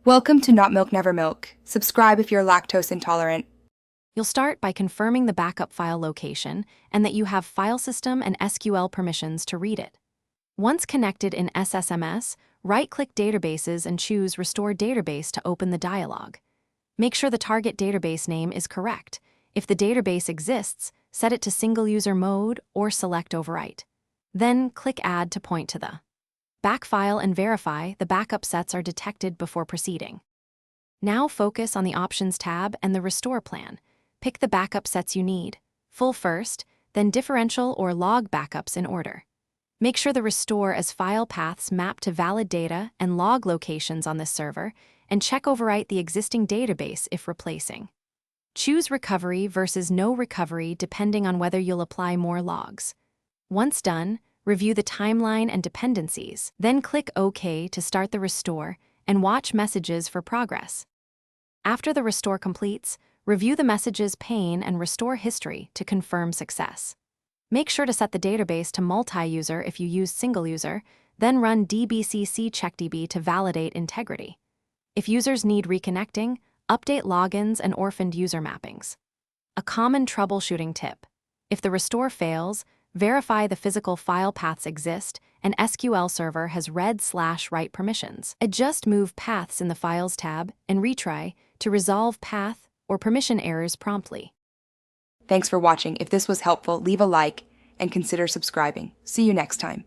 Welcome to Not Milk Never Milk. Subscribe if you're lactose intolerant. You'll start by confirming the backup file location and that you have file system and SQL permissions to read it. Once connected in SSMS, right-click Databases and choose Restore Database to open the dialog. Make sure the target database name is correct. If the database exists, set it to single-user mode or select Overwrite. Then click Add to point to the backfile and verify the backup sets are detected before proceeding. Now focus on the Options tab and the Restore plan. Pick the backup sets you need, full first, then differential or log backups in order. Make sure the Restore as file paths map to valid data and log locations on this server, and check Overwrite the existing database if replacing. Choose Recovery versus No Recovery depending on whether you'll apply more logs. Once done, review the timeline and dependencies, then click OK to start the restore and watch messages for progress. After the restore completes, review the messages pane and restore history to confirm success. Make sure to set the database to multi-user if you use single-user, then run dbcc checkdb to validate integrity. If users need reconnecting, update logins and orphaned user mappings. A common troubleshooting tip: if the restore fails, verify the physical file paths exist and SQL Server has read/write permissions. Adjust Move Paths in the Files tab and retry to resolve path or permission errors promptly. Thanks for watching. If this was helpful, leave a like and consider subscribing. See you next time.